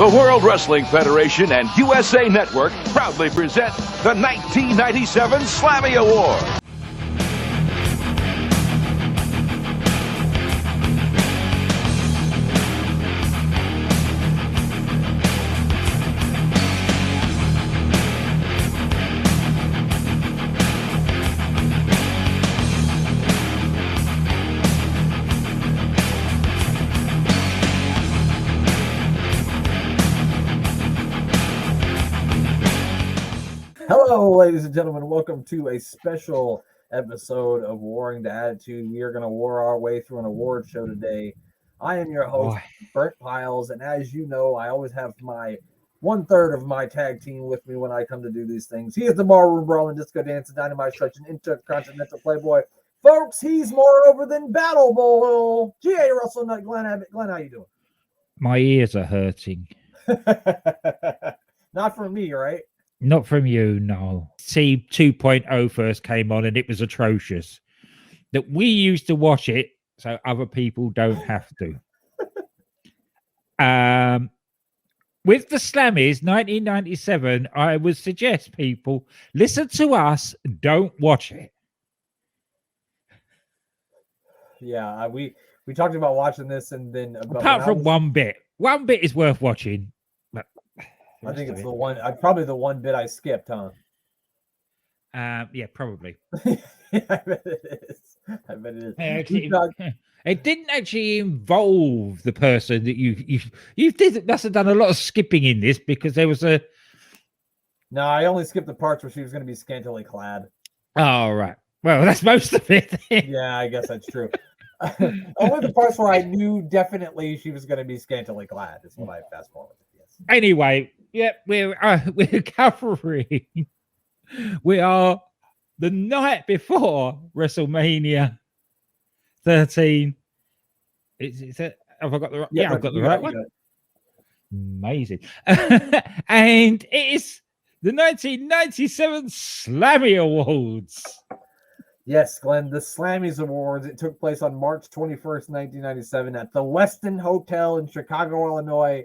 The World Wrestling Federation and USA Network proudly present the 1997 Slammy Award. Hello, ladies and gentlemen. Welcome to a special episode of Warring the Attitude. We are going to war our way through an award show today. I am your host, Brent Piles, and as you know, I always have my 1/3 of my tag team with me when I come to do these things. He is the ballroom brawling, disco dancing, dynamite stretching, intercontinental playboy. Folks, he's more over than Battle Bowl. G.A. Russell Nut, Glenn Abbott. Glenn, how you doing? My ears are hurting. Not from me, right? Not from you, no. See, 2.0 first came on and it was atrocious. That we used to watch it so other people don't have to. With the Slammies, 1997, I would suggest people listen to us, don't watch it. Yeah, we talked about watching this, and then apart from one bit is worth watching. But I think it's the one. Probably the one bit I skipped, huh? Yeah, probably. Yeah, I bet it is. It didn't actually involve the person that you must have done a lot of skipping in this because there was a. No, I only skipped the parts where she was going to be scantily clad. Oh, right. Well, that's most of it. Yeah, I guess that's true. Only the parts where I knew definitely she was going to be scantily clad is what I fast forwarded. Yes. Anyway, yeah, we're covering. We are the night before WrestleMania 13. Is it? Have I got the right? Yeah, I've got the right one. Amazing. And it is the 1997 Slammy Awards. Yes, Glenn, the Slammies Awards. It took place on March 21st, 1997 at the Westin Hotel in Chicago, Illinois.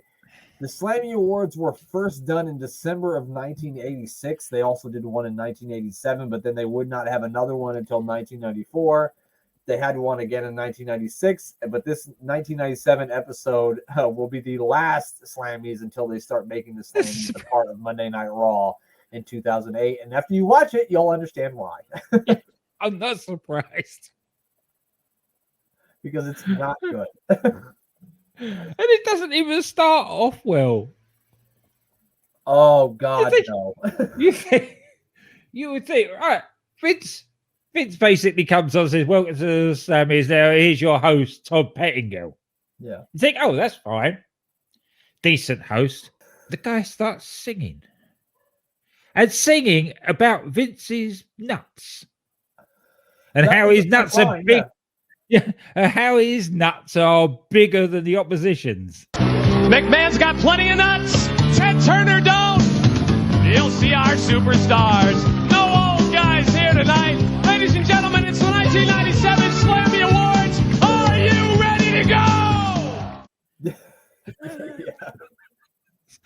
The Slammy Awards were first done in December of 1986. They also did one in 1987, but then they would not have another one until 1994. They had one again in 1996, but this 1997 episode will be the last Slammies until they start making the Slammies a part of Monday Night Raw in 2008. And after you watch it, you'll understand why. I'm not surprised. Because it's not good. And it doesn't even start off well. Oh, God, no. You would think, right, Vince basically comes on and says, welcome to the Slammies. Now, here's your host, Todd Pettingill. Yeah. You think, oh, that's fine. Decent host. The guy starts singing. And singing about Vince's nuts. And how his nuts are big. Yeah, how his nuts are bigger than the opposition's. McMahon's got plenty of nuts. Ted Turner don't. You'll see our superstars. No old guys here tonight. Ladies and gentlemen, it's the 1997 Slammy Awards. Are you ready to go?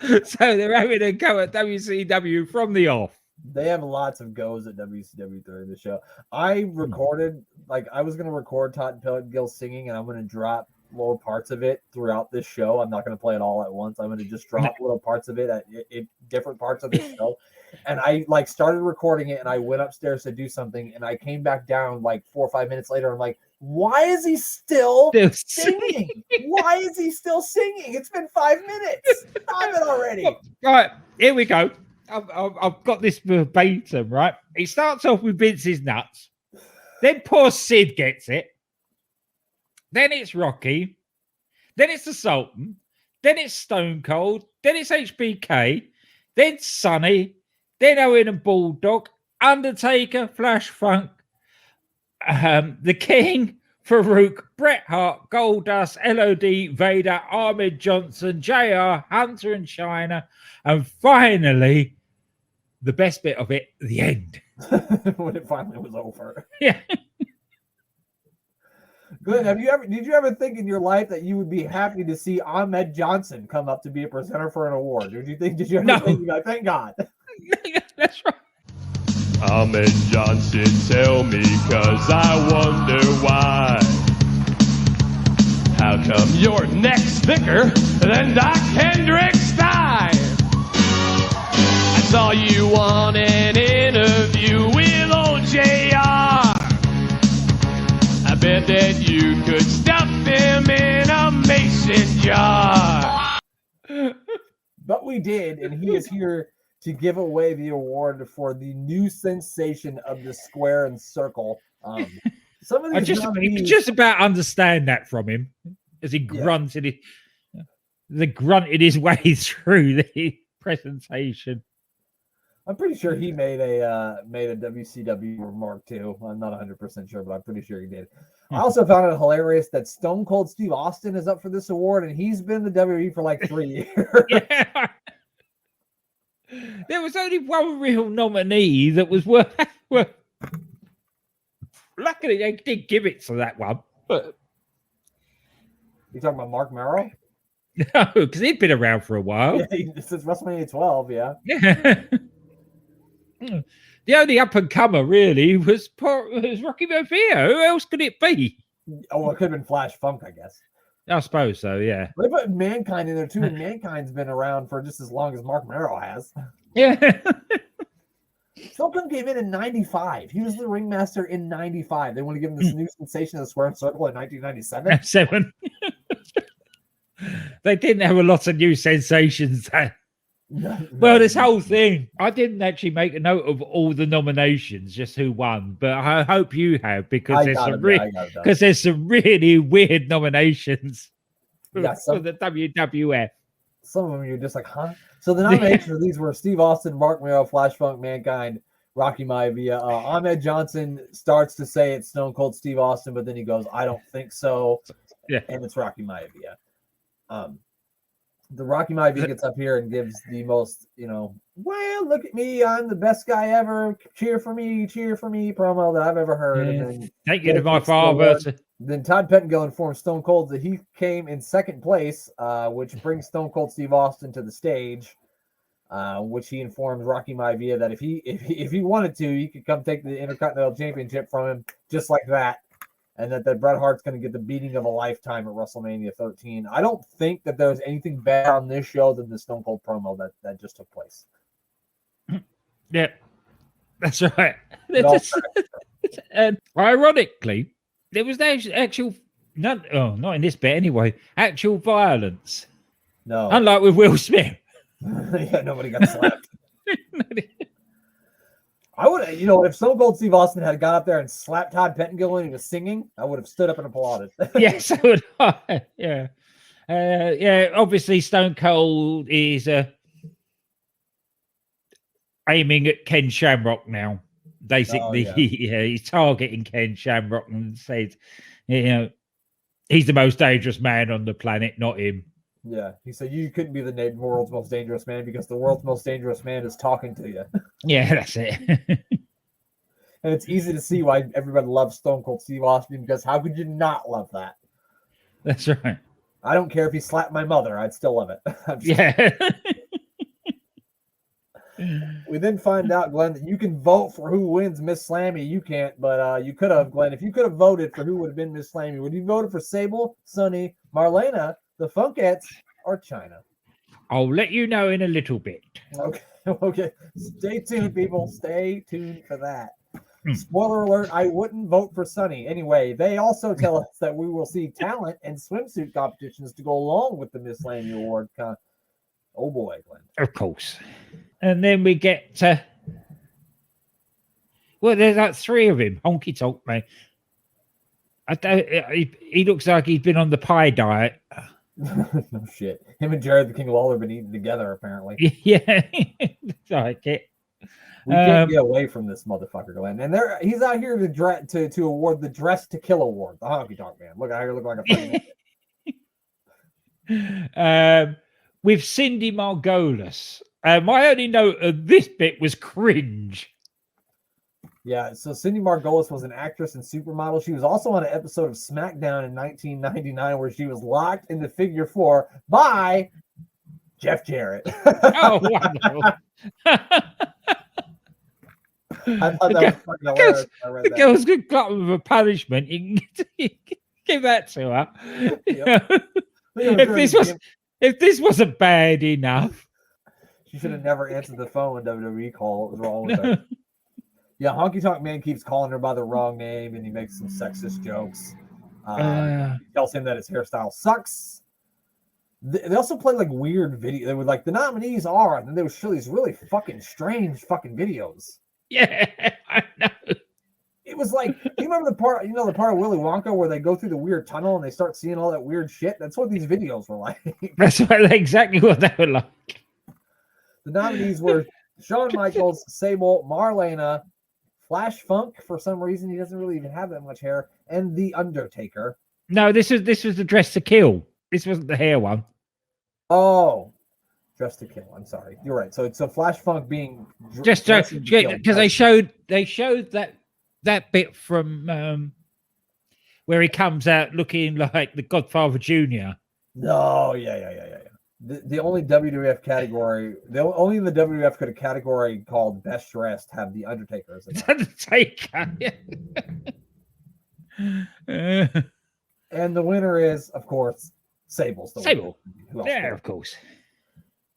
Yeah. So they're having a go at WCW from the off. They have lots of goes at WCW during the show. I recorded, I was going to record Todd Pettingill singing, and I'm going to drop little parts of it throughout this show. I'm not going to play it all at once. I'm going to just drop little parts of it at different parts of the show. And I started recording it, and I went upstairs to do something, and I came back down 4 or 5 minutes later. I'm like, why is he still singing? Why is he still singing? It's been 5 minutes. Stop it already. All right, here we go. I've got this verbatim, right? It starts off with Vince's nuts. Then poor Sid gets it. Then it's Rocky. Then it's the Sultan. Then it's Stone Cold. Then it's HBK. Then Sonny. Then Owen and Bulldog. Undertaker, Flash Funk. The King, Farouk, Bret Hart, Goldust, LOD, Vader, Ahmed Johnson, JR, Hunter and China. And finally, the best bit of it, the end. When it finally was over. Yeah. Glenn, did you ever think in your life that you would be happy to see Ahmed Johnson come up to be a presenter for an award? Did you ever No. think, like, thank God? That's right. Ahmed Johnson, tell me, 'cause I wonder why. How come your neck's thicker than Doc Hendricks' thigh? I saw you on an interview with old JR. I bet that you could stuff him in a mason jar. But we did, and he is here to give away the award for the new sensation of the square and circle. Some of I these just nominees, just about understand that from him as he grunted grunted his way through the presentation. I'm pretty sure he made a WCW remark too. I'm not 100% sure, but I'm pretty sure he did. I also found it hilarious that Stone Cold Steve Austin is up for this award, and he's been in the WWE for like 3 years. Yeah. There was only one real nominee that was worth. Luckily, they did give it to that one. But You talking about Mark Merrow? no, because he'd been around for a while. Yeah, since WrestleMania 12, yeah. Yeah. The only up and comer really was Rocky Maivia. Who else could it be? Oh, well, it could have been Flash Funk, I guess. I suppose so. Yeah. They put Mankind in there too, and Mankind's been around for just as long as Mark Merrow has. Yeah. Stone Cold came in 95. He was the ringmaster in 95. They want to give him this new sensation of the square and circle in 1997. 7. They didn't have a lot of new sensations then. Well, this whole thing, I didn't actually make a note of all the nominations, just who won, but I hope you have, because there's some really weird nominations for the WWF. Some of them you're just like, huh? So the nominations for these were Steve Austin, Mark Merrow, Flash Funk, Mankind, Rocky Maivia. Ahmed Johnson starts to say it's Stone Cold Steve Austin, but then he goes, I don't think so. Yeah. And it's Rocky Maivia. The Rocky Maivia gets up here and gives the most, well, look at me, I'm the best guy ever. Cheer for me promo that I've ever heard. Yeah. And then Thank you to my father. Then Todd Pettengill informs Stone Cold that he came in second place, which brings Stone Cold Steve Austin to the stage, which he informs Rocky Maivia that if he wanted to, he could come take the Intercontinental Championship from him just like that. And that Bret Hart's going to get the beating of a lifetime at WrestleMania 13. I don't think that there's anything bad on this show than the Stone Cold promo that just took place. Yeah, that's right. And ironically, there was no actual, not in this bit anyway, actual violence. No. Unlike with Will Smith. Yeah, nobody got slapped. I would, if Stone Cold Steve Austin had got up there and slapped Todd Pettengill when he was singing, I would have stood up and applauded. Yes, I would. Yeah. Obviously, Stone Cold is aiming at Ken Shamrock now. Basically, he's targeting Ken Shamrock and says, he's the most dangerous man on the planet, not him. Yeah, he said you couldn't be the world's most dangerous man because the world's most dangerous man is talking to you. Yeah, that's it. And it's easy to see why everybody loves Stone Cold Steve Austin, because how could you not love that? That's right. I don't care if he slapped my mother. I'd still love it. Yeah. We then find out, Glenn, that you can vote for who wins Miss Slammy. You can't, but you could have, Glenn. If you could have voted for who would have been Miss Slammy, would you voted for Sable, Sunny, Marlena, the Funkettes, or China? I'll let you know in a little bit. Okay. Stay tuned, people. Stay tuned for that. Spoiler alert, I wouldn't vote for Sunny. Anyway, they also tell us that we will see talent and swimsuit competitions to go along with the Miss Slammy Award. Oh boy, Glenn. Of course. And then we get to... Well, there's like 3 of him. Honky Tonk Man. He looks like he's been on the pie diet. No shit. Him and Jared the King Lawler have been eating together, apparently. Yeah. Like it. We can't get away from this motherfucker, Glenn. And he's out here to award the Dress to Kill Award, the Honky Tonk Man. Look out here, look like a fucking with Cindy Margolis. My only note of this bit was cringe. Yeah, so Cindy Margolis was an actress and supermodel. She was also on an episode of SmackDown in 1999 where she was locked into figure 4 by Jeff Jarrett. Oh, wonderful. I thought that was fucking hilarious. I read The that. girl's good got with a punishment. You can give that to her. Yep. If this wasn't bad enough, She should have never answered the phone when WWE called. What was wrong with her? Yeah, Honky Tonk Man keeps calling her by the wrong name, and he makes some sexist jokes. He tells him that his hairstyle sucks. They also play like weird video. They would like the nominees are, and then they would show these really fucking strange fucking videos. yeah, I know. It was like, do you remember the part, the part of Willy Wonka where they go through the weird tunnel and they start seeing all that weird shit? That's what these videos were like. Exactly what they were like. The nominees were Shawn Michaels, Sable, Marlena, Flash Funk. For some reason, he doesn't really even have that much hair, and The Undertaker. No, this was the Dress to Kill. This wasn't the hair one. Oh, Dress to Kill. I'm sorry, you're right. So it's a Flash Funk being Just because they showed that bit from where he comes out looking like the Godfather Jr. No, yeah. The only WWF category, only in the WWF could a category called Best Dressed have the Undertaker as a Undertaker. And the winner is, of course, Sable's the Sable. winner. Yeah, of course.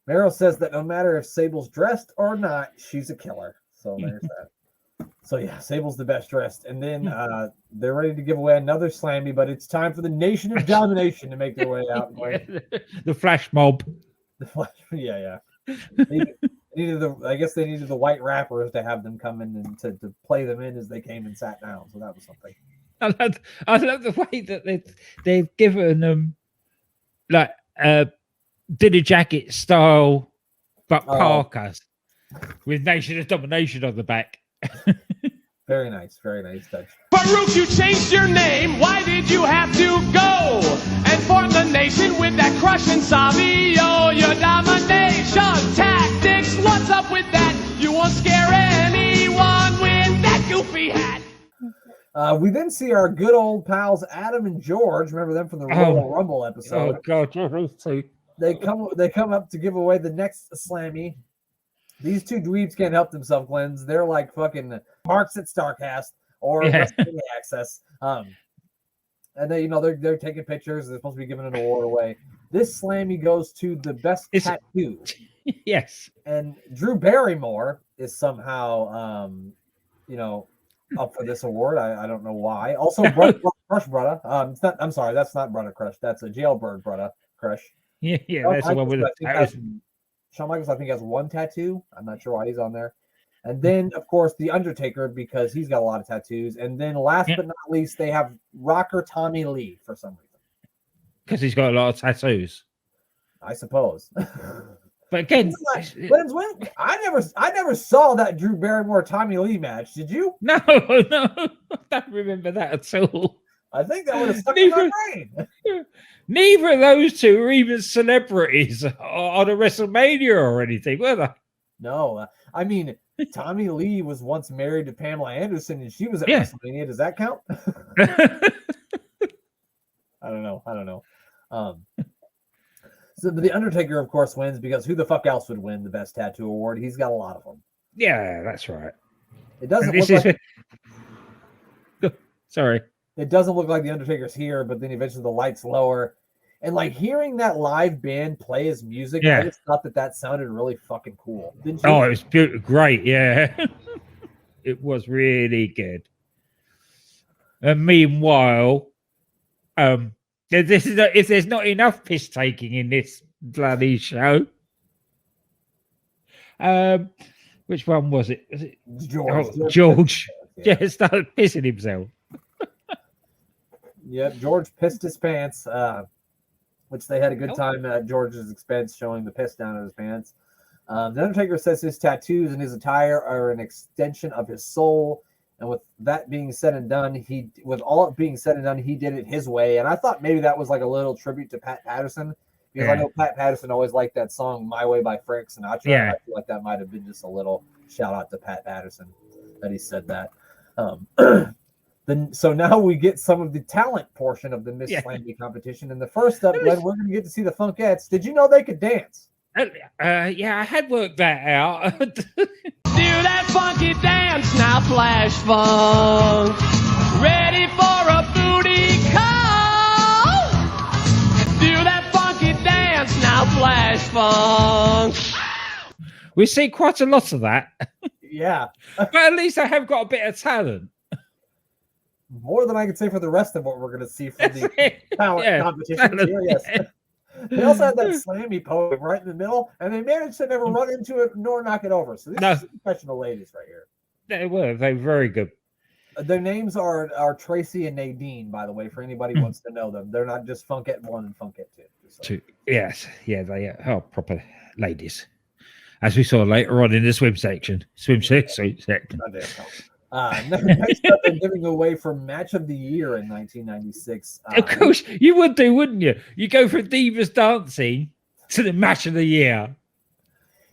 Meryl says that no matter if Sable's dressed or not, she's a killer. So there's that. So yeah, Sable's the best dressed. And then they're ready to give away another Slammy, but it's time for the Nation of Domination to make their way out. The Flash Mob. The Flash, yeah. I guess they needed the white rappers to have them come in and to play them in as they came and sat down. So that was something. I love the way that they've given them like dinner jacket style but parkas with Nation of Domination on the back. Very nice touch. Farouk, you changed your name. Why did you have to go and form the nation with that crushing Savio? Your domination tactics, what's up with that? You won't scare anyone with that goofy hat. We then see our good old pals Adam and George. Remember them from the Royal Rumble episode? Oh God, yeah, those two. They come up to give away the next Slammy. These two dweebs can't help themselves, Glens. They're like fucking Marks at Starcast or WrestleMania Access. And they, they're taking pictures. They're supposed to be giving an award away. This Slammy goes to the best tattoo. Yes. And Drew Barrymore is somehow, up for this award. I don't know why. Also, Crush Brother. It's not. I'm sorry, that's not Brother Crush. That's a Jailbird Brother Crush. Yeah, that's the one with the. Shawn Michaels, I think, has one tattoo. I'm not sure why he's on there. And then, of course, The Undertaker, because he's got a lot of tattoos. And then, last but not least, they have rocker Tommy Lee for some reason. Because he's got a lot of tattoos. I suppose. But again, I never saw that Drew Barrymore Tommy Lee match. Did you? No, I don't remember that at all. I think that would have stuck in my brain. Neither of those two are even celebrities on a WrestleMania or anything, were they? No, I mean, Tommy Lee was once married to Pamela Anderson, and she was at WrestleMania. Does that count? I don't know. So the Undertaker, of course, wins because who the fuck else would win the best tattoo award? He's got a lot of them. Yeah, that's right. It doesn't look like. Sorry. It doesn't look like the Undertaker's here, but then eventually the lights lower. And like hearing that live band play his music, I just thought that sounded really fucking cool. Didn't you? Oh, it was great. Yeah. It was really good. And meanwhile, if there's not enough piss taking in this bloody show, which one was it? Was it George? Yeah, started pissing himself. Yep, George pissed his pants, which they had a good time at George's expense, showing the piss down at his pants. The Undertaker says his tattoos and his attire are an extension of his soul. And with that being said and done, he did it his way. And I thought maybe that was like a little tribute to Pat Patterson, because I know Pat Patterson always liked that song "My Way" by Frank Sinatra. Yeah. I feel like that might have been just a little shout out to Pat Patterson that he said that. Um, so now we get some of the talent portion of the Miss Yeah. Slammy competition. And the first up, Glenn, we're going to get to see the Funkettes. Did you know they could dance? Yeah, I had worked that out. Do that funky dance now, Flash Funk. Ready for a booty call? Do that funky dance now, Flash Funk. We see quite a lot of that. Yeah. But at least I have got a bit of talent. More than I can say for the rest of what we're going to see from the talent competition talent, here. Yes. They also had that Slammy pose right in the middle, and they managed to never run into it nor knock it over. So these are professional ladies right here. They were very good. Their names are Tracy and Nadine, by the way, for anybody who wants to know them. They're not just Funkette 1 and Funkette 2. So. Yes, yeah, they are proper ladies. As we saw later on in the swimsuit section. Next up, they're giving away for Match of the Year in 1996. Of course, you would do, wouldn't you? You go from Divas Dancing to the Match of the Year.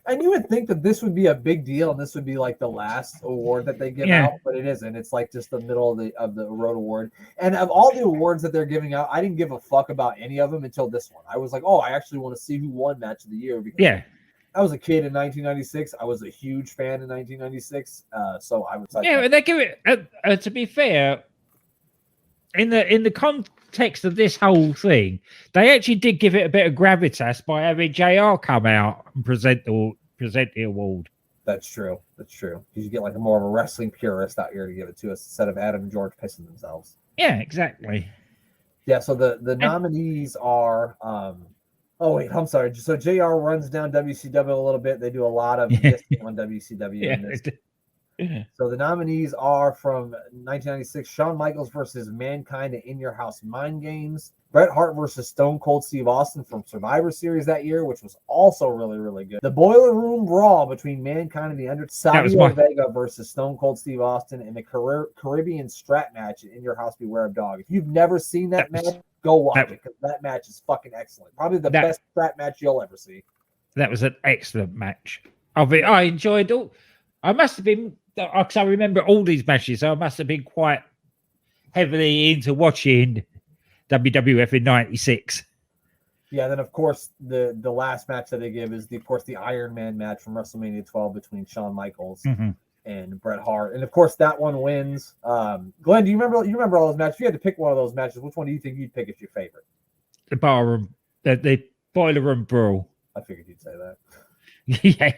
And you would think that this would be a big deal, and this would be like the last award that they give out, but it isn't. It's like just the middle of the road award. And of all the awards that they're giving out, I didn't give a fuck about any of them until this one. I was like, oh, I actually want to see who won Match of the Year. Because I was a kid in 1996. I was a huge fan in 1996. So I was like, yeah, they give it. To be fair, in the context of this whole thing, they actually did give it a bit of gravitas by having JR come out and present the award. That's true. That's true. You get like more of a wrestling purist out here to give it to us instead of Adam and George pissing themselves. Yeah, exactly. Yeah. So the nominees are. Oh wait, I'm sorry. So JR runs down WCW a little bit. They do a lot of dissing on WCW in this. So the nominees are from 1996: Shawn Michaels versus Mankind at In Your House Mind Games, Bret Hart versus Stone Cold Steve Austin from Survivor Series that year, which was also really, really good. The Boiler Room Brawl between Mankind and the Undertaker, Savio Vega versus Stone Cold Steve Austin, and the Caribbean Strap match at In Your House Beware of Dog. If you've never seen that match, go watch it, because that match is fucking excellent. Probably the best strap match you'll ever see. That was an excellent match. I enjoyed all. I must have been, because I remember all these matches, so I must have been quite heavily into watching WWF in 96. Yeah, then of course the last match that they give is the Iron Man match from WrestleMania 12 between Shawn Michaels and Bret Hart, and of course that one wins. Glenn, do you remember all those matches? If you had to pick one of those matches, which one do you think you'd pick as your favorite? The barroom, the Boiler Room Brawl. I figured you'd say that. Yeah,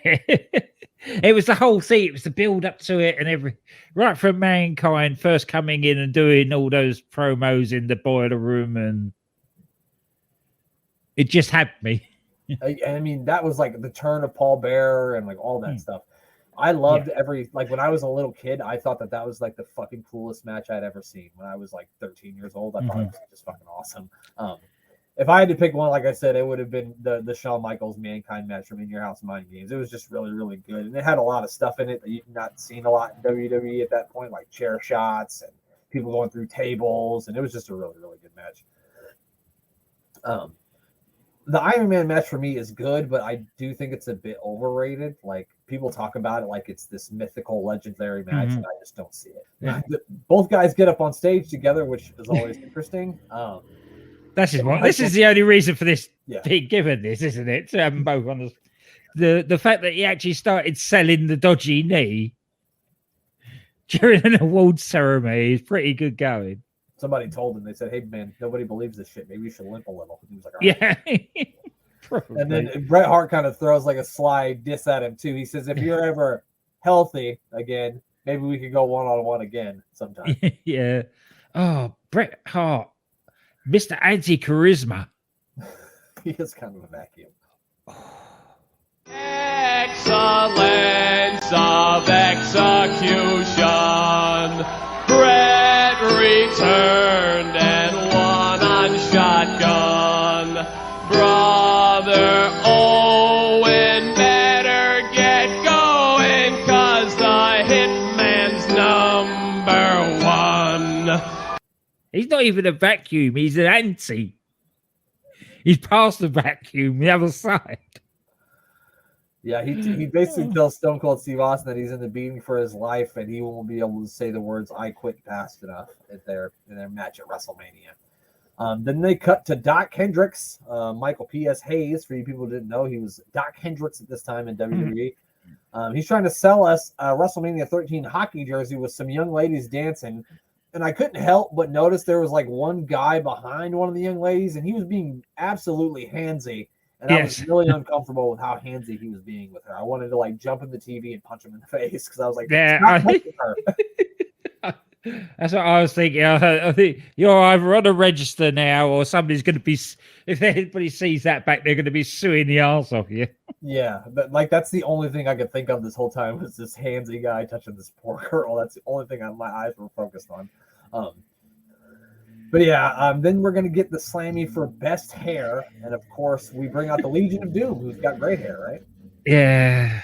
it was the whole thing. It was the build up to it, and right from Mankind first coming in and doing all those promos in the Boiler Room, and it just had me. I mean, that was like the turn of Paul Bearer and like all that stuff. I loved when I was a little kid, I thought that was like the fucking coolest match I'd ever seen. When I was like 13 years old, I thought it was just fucking awesome. If I had to pick one, like I said, it would have been the Shawn Michaels Mankind match from In Your House Mind Games. It was just really, really good. And it had a lot of stuff in it that you've not seen a lot in WWE at that point, like chair shots and people going through tables. And it was just a really, really good match. The Iron Man match for me is good, but I do think it's a bit overrated. Like, people talk about it like it's this mythical, legendary match, and I just don't see it. Yeah. Both guys get up on stage together, which is always interesting. This is the only reason for this being given this, isn't it? To have them both on the fact that he actually started selling the dodgy knee during an awards ceremony is pretty good going. Somebody told him, they said, "Hey man, nobody believes this shit. Maybe you should limp a little." He was like, "All right." And then Bret Hart kind of throws like a sly diss at him too. He says, "If you're ever healthy again, maybe we could go one-on-one again sometime." Yeah. Oh, Bret Hart, Mr. Anti-Charisma. He is kind of a vacuum. Excellence of execution. Bret returned and won on shotgun. Brother Owen better get going, 'cause the Hitman's number one. He's not even a vacuum, he's an anti. He's past the vacuum, the other side. Yeah, he basically tells Stone Cold Steve Austin that he's in the beating for his life, and he won't be able to say the words "I quit" fast enough in their match at WrestleMania. Then they cut to Doc Hendricks, Michael P.S. Hayes. For you people who didn't know, he was Doc Hendricks at this time in WWE. He's trying to sell us a WrestleMania 13 hockey jersey with some young ladies dancing. And I couldn't help but notice there was like one guy behind one of the young ladies, and he was being absolutely handsy. And I was really uncomfortable with how handsy he was being with her. I wanted to like jump in the TV and punch him in the face because I was like, yeah, that's what I was thinking. I think you're either on a register now, or somebody's going to be. If anybody sees that back, they're going to be suing the arse off you. Yeah, but like that's the only thing I could think of this whole time was this handsy guy touching this poor girl. That's the only thing my eyes were focused on. But yeah, then we're going to get the Slammy for best hair. And of course, we bring out the Legion of Doom, who's got great hair, right? Yeah.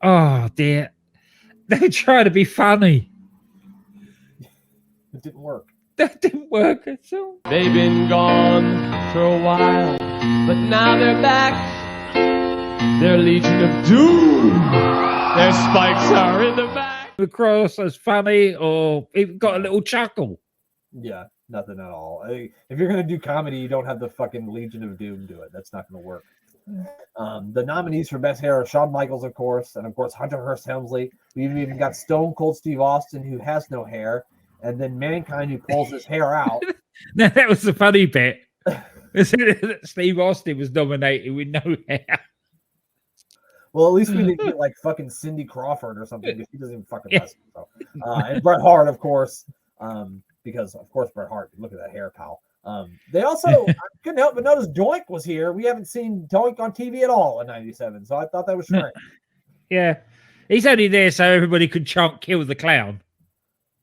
Oh, dear. They try to be funny. It didn't work. That didn't work at all. They've been gone for a while, but now they're back. They're Legion of Doom. Their spikes are in the back. Across as funny, or even got a little chuckle. Yeah, nothing at all. If you're going to do comedy, you don't have the fucking Legion of Doom do it. That's not going to work. The nominees for best hair are Shawn Michaels, of course, and of course Hunter Hearst Helmsley. We even got Stone Cold Steve Austin, who has no hair, and then Mankind, who pulls his hair out. Now, that was the funny bit. Steve Austin was nominated with no hair. Well, at least we didn't get like fucking Cindy Crawford or something, because she doesn't even fucking wrestle. So. And Bret Hart, of course, because of course Bret Hart. Look at that hair, pal. They also I couldn't help but notice Doink was here. We haven't seen Doink on TV at all in '97, so I thought that was strange. Yeah, he's only there so everybody could chant "Kill the Clown."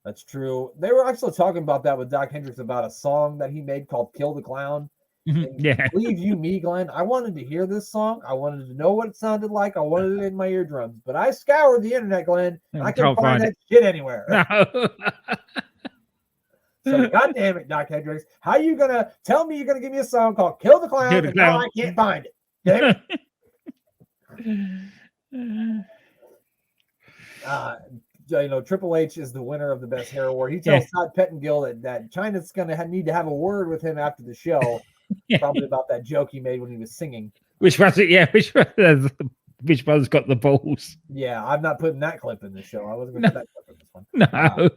That's true. They were actually talking about that with Doc Hendricks about a song that he made called "Kill the Clown." Yeah. Believe you me, Glenn, I wanted to hear this song. I wanted to know what it sounded like. I wanted it in my eardrums, but I scoured the internet, Glenn. And I couldn't find that shit anywhere. No. So, God damn it, Doc Hendricks. How you going to tell me you're going to give me a song called Kill the Clown, and now I can't find it? Damn it. Triple H is the winner of the Best Hair Award. He tells Todd Pettengill that Chyna's going to need to have a word with him after the show, probably about that joke he made when he was singing. Which was it? Yeah, which one's got the balls? Yeah, I'm not putting that clip in the show. I wasn't going to put that clip in this one. No.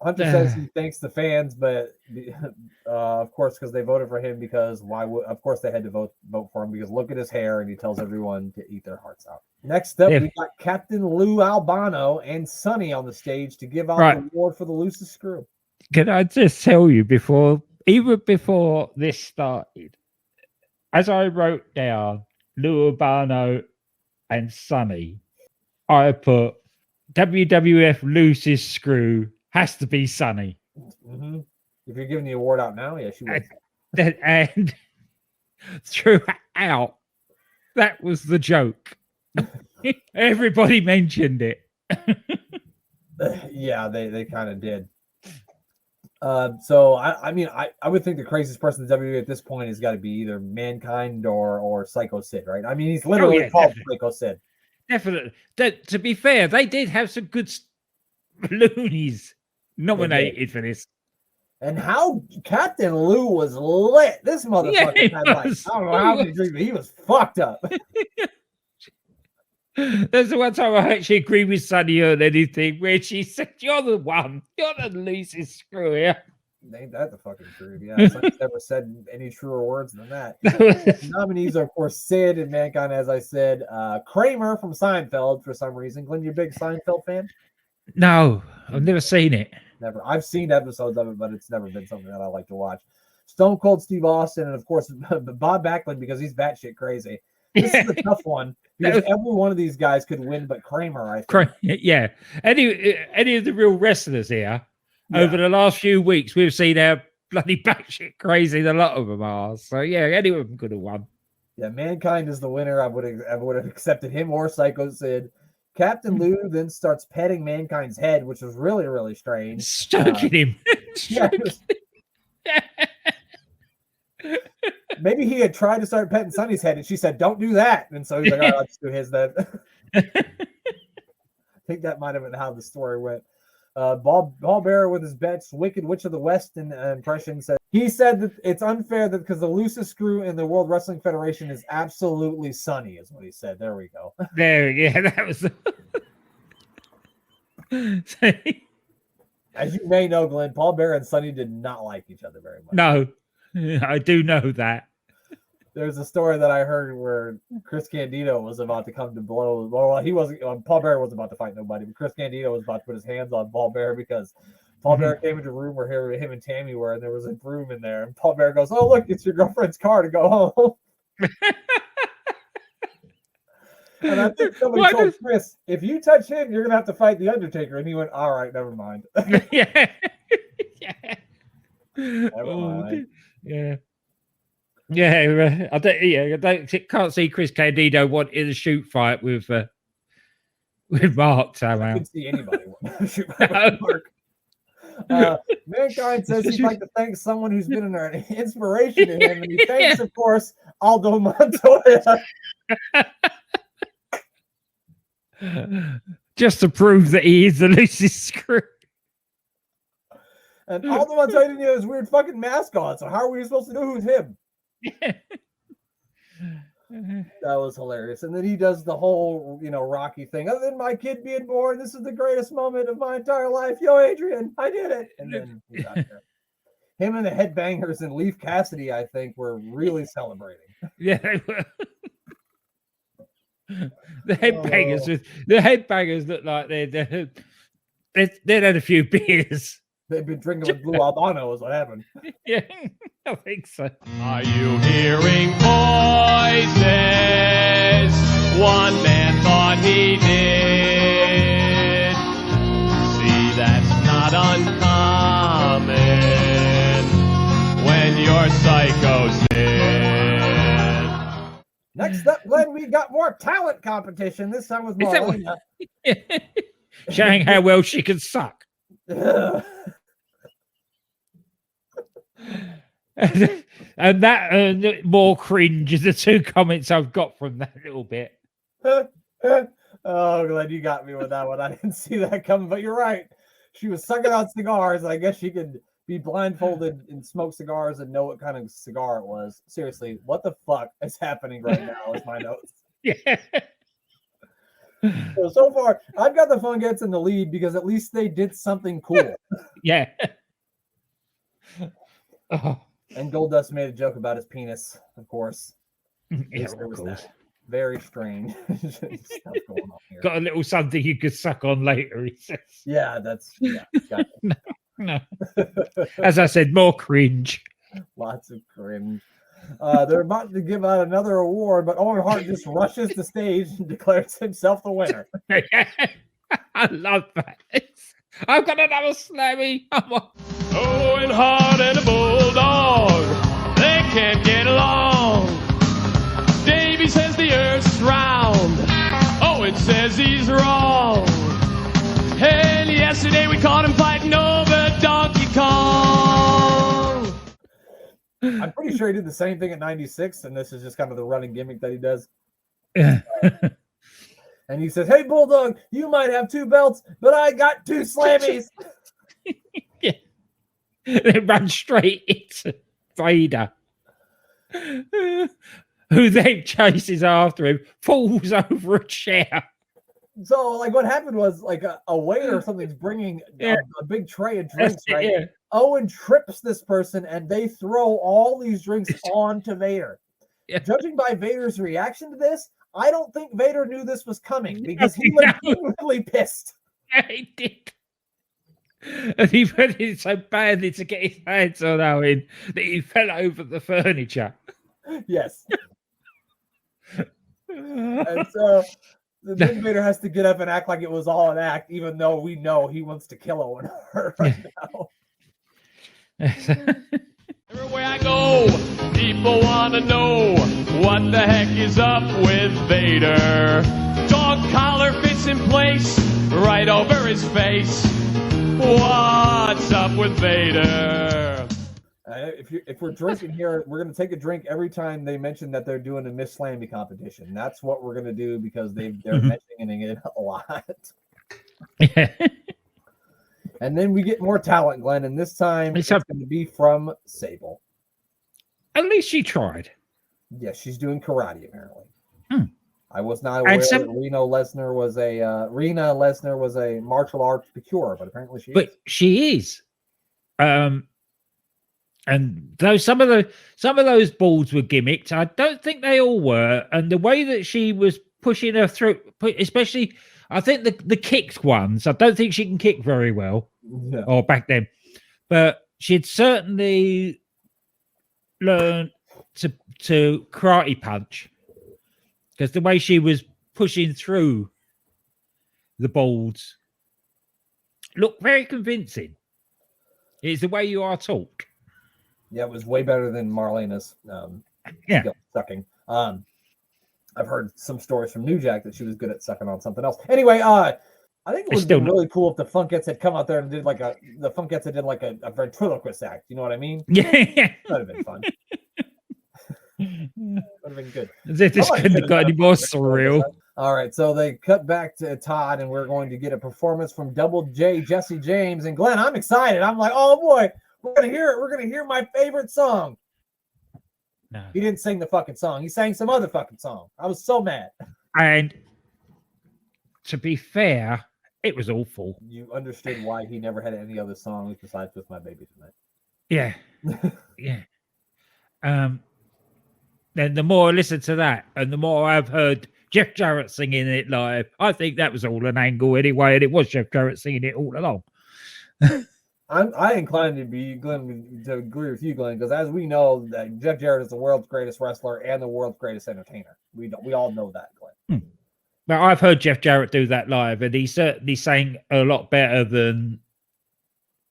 Hunter says he thanks the fans, but of course, because they voted for him, because why would, of course, they had to vote for him, because look at his hair, and he tells everyone to eat their hearts out. Next up, we got Captain Lou Albano and Sonny on the stage to give out the award for the loosest screw. Can I just tell you, even before this started, as I wrote down Lou Albano and Sonny, I put WWF loosest screw has to be Sonny. Mm-hmm. If you're giving the award out now, yes, you would. And throughout, that was the joke. Everybody mentioned it. Yeah, they kind of did. So I mean, I would think the craziest person in WWE at this point has got to be either Mankind or Psycho Sid, right? I mean, he's literally called Psycho Sid. Definitely. To be fair, they did have some good loonies nominated for this. And how Captain Lou was lit. This motherfucker had like, I don't know how many drinks, but he was fucked up. There's the one time I actually agree with Sonny on anything where she said, "You're the one. You're the loosest screw here." Ain't that the fucking truth? Yeah, Sonny's never said any truer words than that. The nominees are, of course, Sid and Mankind, as I said. Kramer from Seinfeld, for some reason. Glenn, you a big Seinfeld fan? No, I've never seen it. Never. I've seen episodes of it, but it's never been something that I like to watch. Stone Cold Steve Austin, and of course Bob Backlund, because he's batshit crazy. This is a tough one, because every one of these guys could win, but Kramer, I think. Yeah. Any of the real wrestlers here over the last few weeks, we've seen how bloody batshit crazy a lot of them are. So yeah, any of them could have won. Yeah, Mankind is the winner. I would have accepted him or Psycho Sid. Captain Lou then starts petting Mankind's head, which was really, really strange. Stroking him. Maybe he had tried to start petting Sonny's head, and she said, "Don't do that." And so he's like, "All right, I'll just do his then." I think that might have been how the story went. Ball Bearer with his bets, Wicked Witch of the West impression said he said that it's unfair that because the loosest screw in the World Wrestling Federation is absolutely Sonny, is what he said. There we go. There, yeah, that was. As you may know, Glenn, Paul Bearer and Sonny did not like each other very much. No, I do know that. There's a story that I heard where Chris Candido was about to come to blows. Well, he wasn't. Paul Bearer wasn't about to fight nobody, but Chris Candido was about to put his hands on Paul Bearer because Paul Bearer came into a room where him and Tammy were, and there was a broom in there. And Paul Bearer goes, "Oh, look, it's your girlfriend's car to go home." And I think somebody told Chris, "If you touch him, you're gonna have to fight the Undertaker." And he went, "All right, never mind." Yeah. Never mind. Yeah. Yeah, I can't see Chris Candido wanting a shoot fight with Mark somehow. I can see anybody wanting to shoot fight with Mark. Mankind says he'd like to thank someone who's been an inspiration to him, and he thanks, of course, Aldo Montoya. Just to prove that he is the loosest screw. And Aldo Montoya didn't have his weird fucking mask on, so how are we supposed to know who's him? That was hilarious. And then he does the whole, Rocky thing. Other than my kid being born, this is the greatest moment of my entire life. Yo, Adrian, I did it. And then he got there. Him and the Headbangers and Leaf Cassidy, I think, were really celebrating. Yeah, they were. The Headbangers look like they'd had a few beers. They've been drinking with Blue Albano is what happened. Yeah, I think so. Are you hearing voices? One man thought he did. See, that's not uncommon when your psycho's dead. Next up, Glenn, we got more talent competition. This time with Marlena. Showing how well she can suck. And that more cringe is the two comments I've got from that little bit. Oh, Glenn, you got me with that one. I didn't see that coming, but you're right. She was sucking out cigars. I guess she could be blindfolded and smoke cigars and know what kind of cigar it was. Seriously, what the fuck is happening right now is my notes. Yeah. So far, I've got the Fun Gets in the lead because at least they did something cool. Yeah. Oh. And Goldust made a joke about his penis, of course. Yeah, there was of course. that. Very strange stuff going on here. Got a little something you could suck on later, he says. Yeah, got it. No. As I said, more cringe. Lots of cringe. They're about to give out another award, but Owen Hart just rushes the stage and declares himself the winner. I love that. I've got another Slammy. Owen Hart and a Bulldog, they can't get along. Davey says the earth's round. Owen says he's wrong. And yesterday we caught him fighting over Donkey Kong. I'm pretty sure he did the same thing at 96, and this is just kind of the running gimmick that he does. And he says, "Hey, Bulldog, you might have 2 belts, but I got 2 Slammies." Yeah. They run straight into Vader, who then chases after him, falls over a chair. So, like, what happened was, like, a waiter or something's bringing a big tray of drinks, right? Yeah. Owen trips this person, and they throw all these drinks onto Vader. Yeah. Judging by Vader's reaction to this, I don't think Vader knew this was coming because he was really pissed. Yeah, he did. And he went in so badly to get his hands on Owen that he fell over the furniture. Yes. And so the big Vader has to get up and act like it was all an act, even though we know he wants to kill Owen right now. Everywhere I go, people want to know what the heck is up with Vader. Dog collar fits in place right over his face. What's up with Vader? If if we're drinking here, we're gonna take a drink every time they mention that they're doing a Miss Slammy competition. That's what we're gonna do because they're mentioning it a lot. Yeah. And then we get more talent, Glenn, and this time it's going to be from Sable. At least she tried. Yeah, she's doing karate apparently. I was not And aware that Rena Lesnar was a martial arts pure, but apparently she is. But she is. And though some of those balls were gimmicked, I don't think they all were. And the way that she was pushing her through, especially, I think the kicked ones, I don't think she can kick very well, or back then. But she'd certainly learned to karate punch, because the way she was pushing through the balls looked very convincing. It's the way you are taught. Yeah, it was way better than Marlena's sucking. I've heard some stories from New Jack that she was good at sucking on something else. Anyway, I think it would have been really cool if the Funkettes had come out there and did like a ventriloquist act. You know what I mean? Yeah. That would have been fun. Would have been good. This couldn't have got any more surreal. All right, so they cut back to Todd, and we're going to get a performance from Double J, Jesse James, and Glenn. I'm excited. I'm like, oh boy, we're gonna hear it. We're gonna hear my favorite song. No. He didn't sing the fucking song. He sang some other fucking song. I was so mad. And to be fair, it was awful. You understood why he never had any other songs besides "With My Baby Tonight." Yeah, yeah. Then the more I listen to that, and the more I've heard Jeff Jarrett singing it live, I think that was all an angle anyway, and it was Jeff Jarrett singing it all along. I incline to be Glenn to agree with you, Glenn, because as we know, that Jeff Jarrett is the world's greatest wrestler and the world's greatest entertainer. We all know that, Glenn. But I've heard Jeff Jarrett do that live, and he certainly sang a lot better than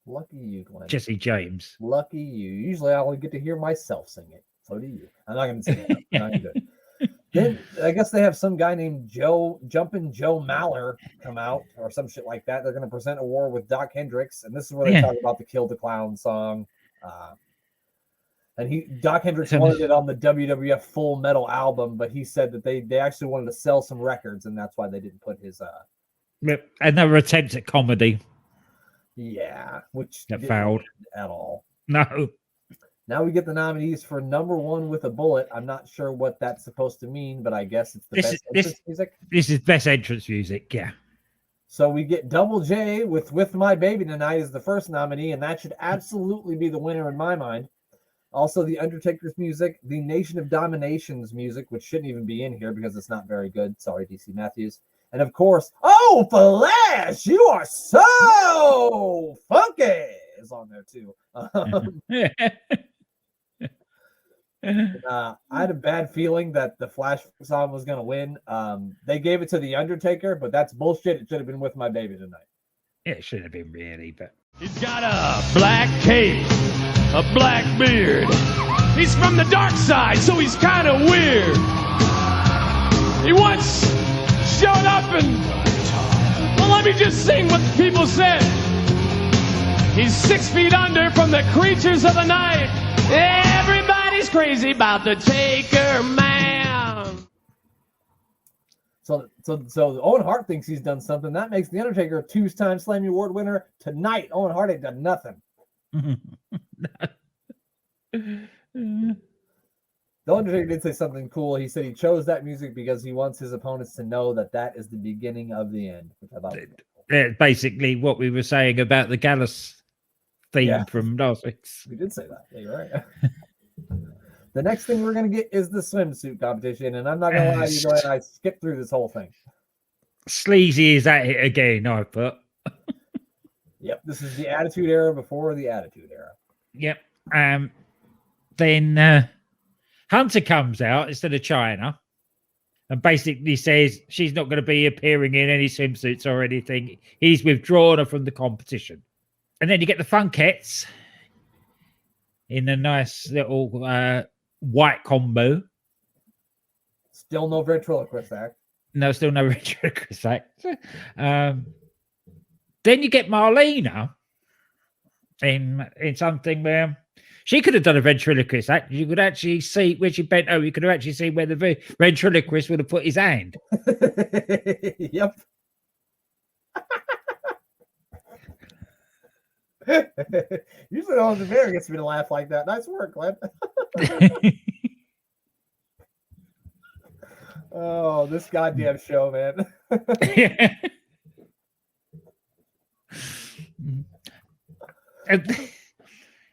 Lucky you, Glenn. Jesse James. Lucky you. Usually I only get to hear myself sing it. So do you. I'm not going to sing it. I'm not gonna do it. Then I guess they have some guy named Jumpin' Joe Maller come out or some shit like that. They're going to present a war with Doc Hendricks, and this is where they talk about the Kill the Clown song. And Doc Hendricks wanted it on the WWF Full Metal album, but he said that they actually wanted to sell some records, and that's why they didn't put his. Another attempt at comedy. Yeah, which that failed at all. No. Now we get the nominees for number one with a bullet. I'm not sure what that's supposed to mean, but I guess it's the best entrance music. This is best entrance music, yeah. So we get Double J with My Baby Tonight as the first nominee, and that should absolutely be the winner in my mind. Also, The Undertaker's music, the Nation of Domination's music, which shouldn't even be in here because it's not very good. Sorry, DC Matthews. And of course, oh, Flash, you are so funky is on there too. I had a bad feeling that the Flash song was going to win. They gave it to The Undertaker, but that's bullshit. It should have been With My Baby Tonight. Yeah, it should have been really, but... He's got a black cape, a black beard. He's from the dark side, so he's kind of weird. He once showed up and... Well, let me just sing what the people said. He's 6 feet under from the creatures of the night. Everybody's crazy about the Taker Man. So Owen Hart thinks he's done something. That makes The Undertaker a 2-time Slammy Award winner tonight. Owen Hart ain't done nothing. The Undertaker did say something cool. He said he chose that music because he wants his opponents to know that is the beginning of the end, which I thought was cool. Basically what we were saying about the Gallus theme from last week. We did say that. Yeah, you're right. The next thing we're going to get is the swimsuit competition, and I'm not going to lie to you, Glenn, I skipped through this whole thing. Sleazy is at it again, I put. Yep, this is the Attitude Era before the Attitude Era. Yep. Then Hunter comes out instead of China and basically says she's not going to be appearing in any swimsuits or anything. He's withdrawn her from the competition. And then you get the Funkettes in a nice little white combo. Still no ventriloquist act. No, still no ventriloquist act. Then you get Marlena in something where She could have done a ventriloquist act. You could actually see when she bent over. You could have actually seen where the ventriloquist would have put his hand. Yep. Usually on the mirror gets me to laugh like that. Nice work, Glenn. Oh, this goddamn show, man.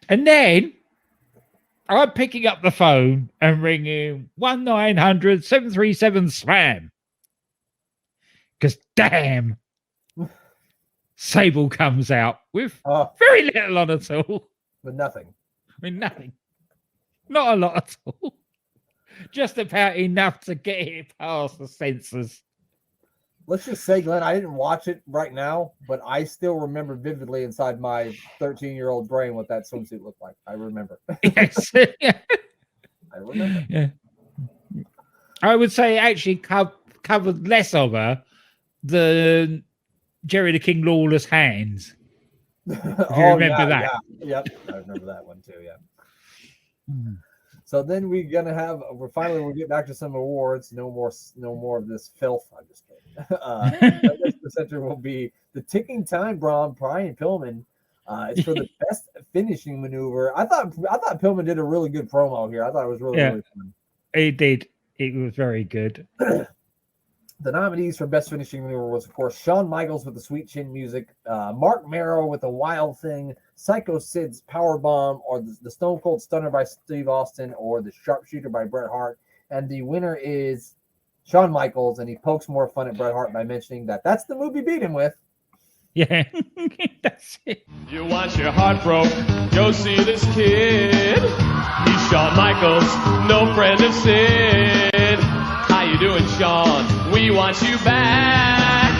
And then I'm picking up the phone and ringing 1-900-737-SLAM. Because damn, Sable comes out with very little on at all. But nothing. I mean, nothing. Not a lot at all. Just about enough to get it past the censors. Let's just say, Glenn, I didn't watch it right now, but I still remember vividly inside my 13-year-old brain what that swimsuit looked like. I remember. Yes. I remember. Yeah. I would say it actually covered less of her than Jerry the King Lawless hands. If you remember that. Yeah. Yep. I remember that one too, yeah. So then we're get back to some awards. No more of this filth. I'm just kidding. The next presenter will be the Ticking Time Bomb, Brian Pillman. It's for the best finishing maneuver. I thought Pillman did a really good promo here. I thought it was really fun. He did. It was very good. The nominees for best finishing maneuver was, of course, Shawn Michaels with the Sweet Chin Music, Mark Merrow with the Wild Thing, Psycho Sid's Power Bomb, or the Stone Cold Stunner by Steve Austin, or the Sharpshooter by Bret Hart. And the winner is Shawn Michaels, and he pokes more fun at Bret Hart by mentioning that's the move he beat him with. Yeah, that's it. You want your heart broke? Go see this kid. He's Shawn Michaels, no friend of Sid. How you doing, Shawn? We want you back.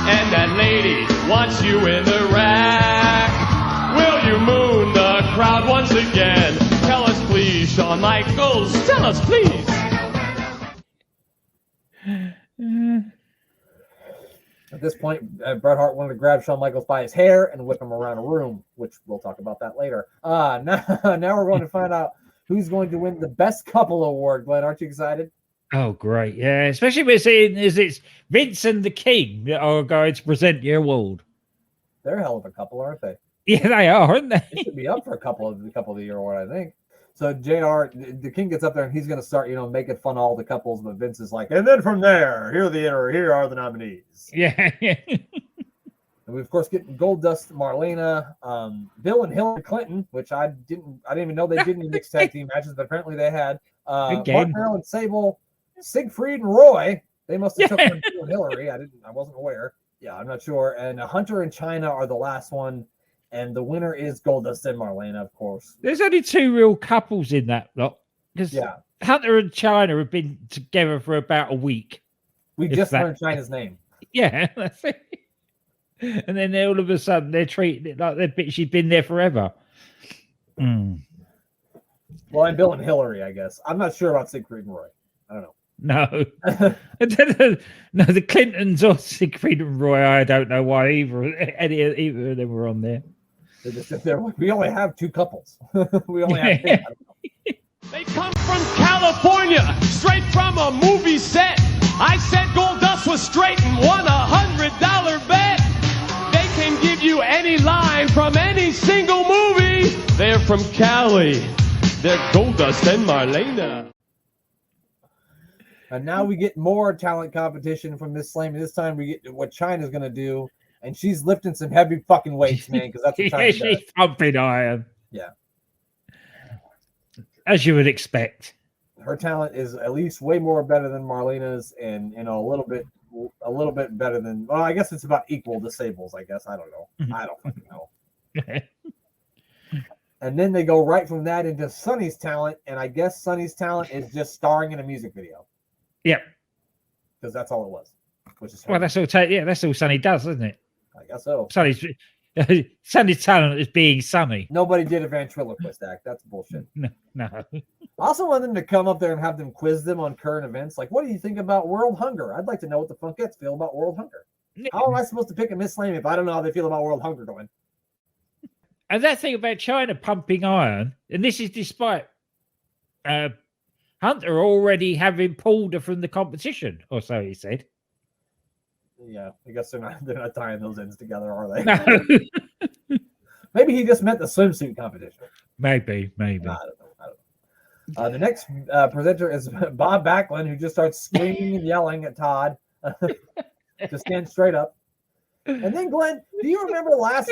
And that lady wants you in the rack. Will you moon the crowd once again? Tell us please, Shawn Michaels. Tell us please. At this point, Bret Hart wanted to grab Shawn Michaels by his hair and whip him around a room, which we'll talk about that later. Now we're going to find out who's going to win the Best Couple Award. Glenn, aren't you excited? Oh, great. Yeah, especially we're seeing it's Vince and the King that are going to present the award. They're a hell of a couple, aren't they? Yeah, they are, aren't they? They should be up for a couple of the year award, I think. So JR, the King gets up there and he's going to start, making fun of all the couples, but Vince is like, and then from there, here are the nominees. Yeah. And we of course get Goldust, Marlena, Bill and Hillary Clinton, which I didn't even know they did any mixed tag team matches, but apparently they had. Mark Merrill and Sable, Siegfried and Roy. They must have took Bill and Hillary. I wasn't aware. Yeah, I'm not sure. And Hunter and China are the last one. And the winner is Goldust and Marlena, of course. There's only two real couples in that lot. Because Hunter and China have been together for about a week. We just learned China's name. Yeah, that's it. And then all of a sudden they're treating it like she's been there forever. Mm. Well, and Bill and Hillary, I guess. I'm not sure about Siegfried and Roy. I don't know. No. No, the Clintons or Siegfried and Roy, I don't know why either of them were on there. We only have two couples. We only have two. They come from California, straight from a movie set. I said Goldust was straight and won $100 bet. They can give you any line from any single movie. They're from Cali. They're Goldust and Marlena. And now we get more talent competition from Miss Slammy. This time we get what China's going to do. And she's lifting some heavy fucking weights, man, because that's what China does. She's pumping iron. Yeah. As you would expect. Her talent is at least way more better than Marlena's and a little bit better than, well, I guess it's about equal to Sable's, I guess. I don't know. I don't fucking know. And then they go right from that into Sonny's talent, and I guess Sonny's talent is just starring in a music video. Yep. Because that's all it was. Which is that's all. That's all Sonny does, isn't it? I guess so. Sonny's talent is being Sonny. Nobody did a ventriloquist act. That's bullshit. No. I also want them to come up there and have them quiz them on current events. Like, what do you think about world hunger? I'd like to know what the Funkettes feel about world hunger. How am I supposed to pick a Miss Slammy if I don't know how they feel about world hunger going? And that thing about China pumping iron, and this is despite Hunter already having pulled her from the competition, or so he said. Yeah, I guess they're not tying those ends together, are they? No. Maybe he just meant the swimsuit competition. Maybe. I don't know. The next presenter is Bob Backlund, who just starts screaming and yelling at Todd to stand straight up. And then, Glenn, do you remember last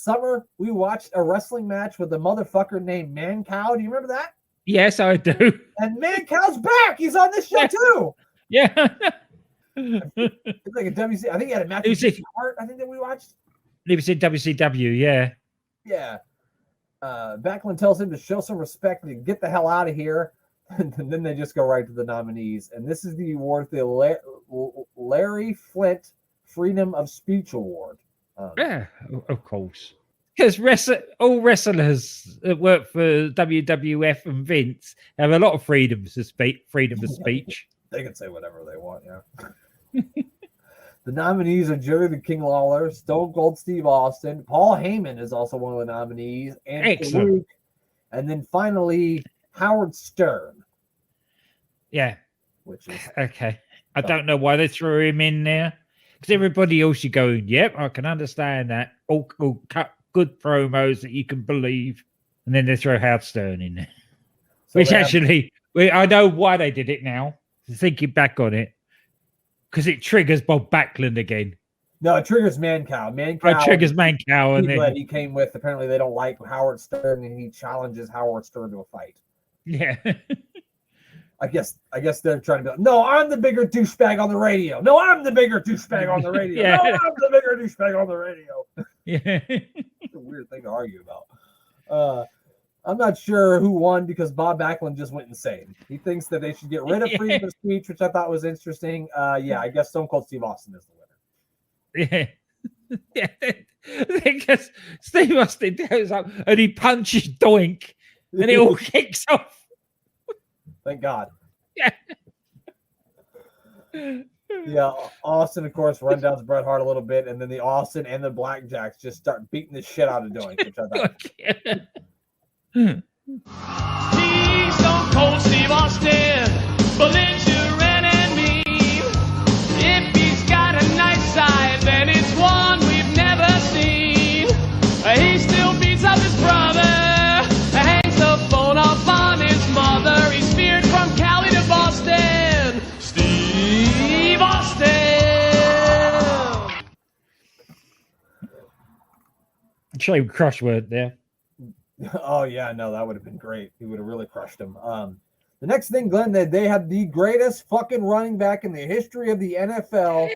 summer we watched a wrestling match with a motherfucker named Man Cow? Do you remember that? Yes, I do. And Man Cow's back. He's on this show too. Yeah. It's like a WC. I think he had a match with Hart. I think that we watched. He was in WCW. Yeah. Yeah. Backlund tells him to show some respect and to get the hell out of here. And then they just go right to the nominees. And this is the award, the Larry Flint Freedom of Speech Award. Yeah, of course. Because all wrestlers that work for WWF and Vince have a lot of freedom of speech. They can say whatever they want, yeah. The nominees are Jerry the King Lawler, Stone Cold Steve Austin, Paul Heyman is also one of the nominees, and Excellent. Farouk, and then finally Howard Stern. Yeah. Which is okay. I don't know why they threw him in there. Because everybody else you go, yep, I can understand that. All cut good promos that you can believe. And then they throw Howard Stern in there. So which actually, I know why they did it now. Thinking back on it. Because it triggers Bob Backlund again. No, it triggers Man Cow. It triggers Man Cow. And then he came with, apparently they don't like Howard Stern, and he challenges Howard Stern to a fight. Yeah. I guess they're trying to be like, no, I'm the bigger douchebag on the radio. No, I'm the bigger douchebag on the radio. Yeah. No, I'm the bigger douchebag on the radio. Yeah. It's a weird thing to argue about. I'm not sure who won because Bob Backlund just went insane. He thinks that they should get rid of freedom of speech, which I thought was interesting. Yeah, I guess Stone Cold Steve Austin is the winner. Yeah. Yeah. Because Steve Austin goes up and he punches Doink and it all kicks off. Thank God. Yeah. Yeah, Austin, of course, run down Bret Hart a little bit, and then the Austin and the Blackjacks just start beating the shit out of Doink, which I thought. He's Stone Cold Steve Austin, belligerent and mean. If he's got a nice side, then it's one we've never seen. He still beats up his brother, hangs the phone off on his mother. He's feared from Cali to Boston. Steve Austin. Show him crush word there. Oh, yeah, no, that would have been great. He would have really crushed him. The next thing, Glenn, they had the greatest fucking running back in the history of the NFL.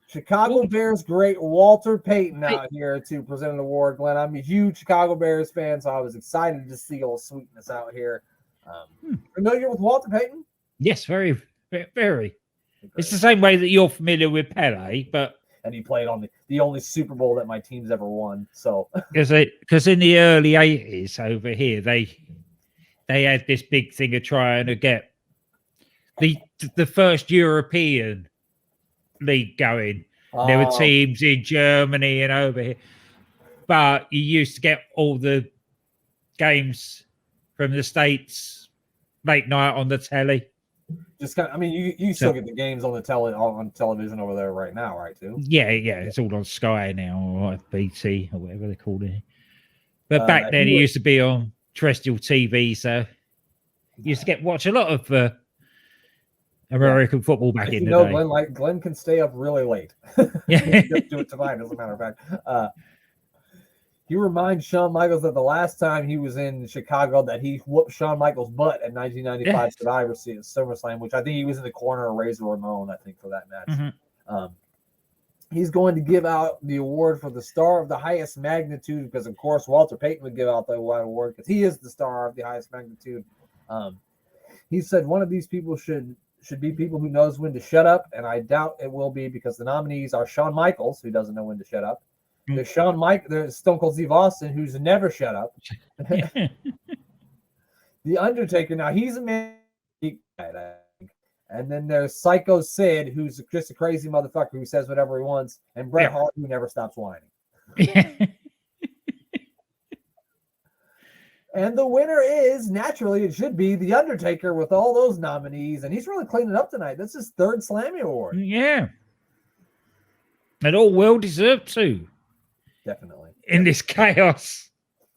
Chicago Bears great Walter Payton out here to present an award, Glenn. I'm a huge Chicago Bears fan, so I was excited to see old Sweetness out here. Familiar with Walter Payton? Yes, very, very. It's the same way that you're familiar with Pele, but and he played on the only Super Bowl that my team's ever won. So because in the early 80s over here, they had this big thing of trying to get the first European league going. There were teams in Germany and over here, but you used to get all the games from the States late night on the telly. Just kind of, I mean, you still get the games on the on television over there right now, right? Too. Yeah, it's all on Sky now, or BT, or whatever they call it. But back then, it used to be on terrestrial TV, so you used to watch a lot of American football back in the day. Glenn can stay up really late. Yeah, do it tonight, as a matter of fact. You remind Shawn Michaels that the last time he was in Chicago that he whooped Shawn Michaels' butt at 1995 Survivor Series SummerSlam, which I think he was in the corner of Razor Ramon, I think, for that match. Mm-hmm. He's going to give out the award for the star of the highest magnitude because, of course, Walter Payton would give out the award because he is the star of the highest magnitude. He said one of these people should be people who knows when to shut up, and I doubt it will be because the nominees are Shawn Michaels, who doesn't know when to shut up. There's Stone Cold Steve Austin, who's never shut up. The Undertaker, now he's a man, and then there's Psycho Sid, who's just a crazy motherfucker who says whatever he wants, and Bret Hart, who never stops whining. And the winner is, naturally, it should be The Undertaker with all those nominees. And he's really cleaning up tonight. That's his third Slammy Award. Yeah. And all well deserved too. Definitely. In this chaos.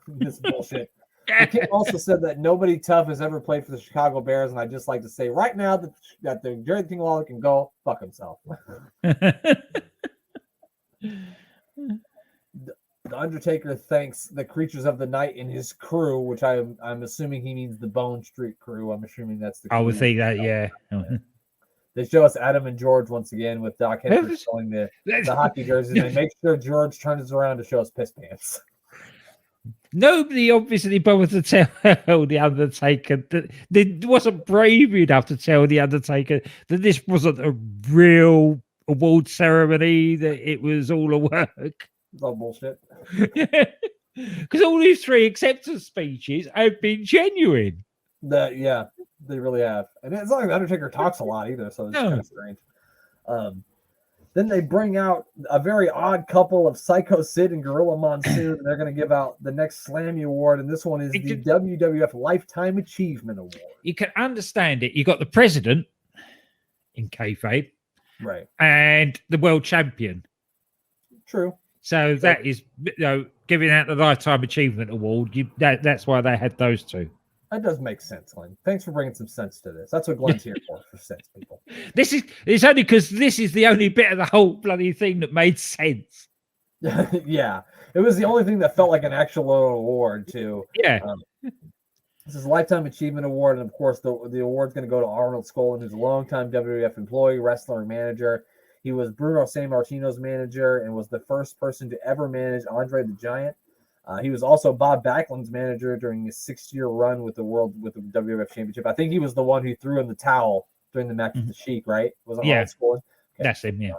This bullshit. The kid also said that nobody tough has ever played for the Chicago Bears. And I'd just like to say right now that the Jerry King Lawler can go fuck himself. The Undertaker thanks the creatures of the night and his crew, which I'm assuming he means the Bone Street crew. I'm assuming that's the crew. I would think that, yeah. They show us Adam and George once again with Doc Henry showing the hockey jerseys. And they make sure George turns around to show us piss pants. Nobody obviously bothered to tell the Undertaker that they wasn't brave enough to tell the Undertaker that this wasn't a real award ceremony, that it was all a work. Oh, bullshit. Because all these 3 acceptance speeches have been genuine. Yeah, they really have. And it's not like the Undertaker talks a lot either, so it's kind of strange. Then they bring out a very odd couple of Psycho Sid and Gorilla Monsoon. And they're going to give out the next Slammy Award, and this one is the WWF Lifetime Achievement Award. You can understand it. You got the president in kayfabe, right, and the world champion. True. So that is, giving out the Lifetime Achievement Award. That's why they had those 2. That does make sense, Glenn. Thanks for bringing some sense to this. That's what Glenn's here for sense, people. It's only because this is the only bit of the whole bloody thing that made sense. Yeah, it was the only thing that felt like an actual award, too. Yeah. This is Lifetime Achievement Award, and of course, the award's going to go to Arnold Skolin, who's a longtime WWF employee, wrestler, and manager. He was Bruno Sammartino's manager and was the first person to ever manage Andre the Giant. He was also Bob Backlund's manager during his 6-year run with the WWF Championship. I think he was the one who threw in the towel during the match with the Sheik, right? Was it Arnold Skolin? Okay. That's him, yeah.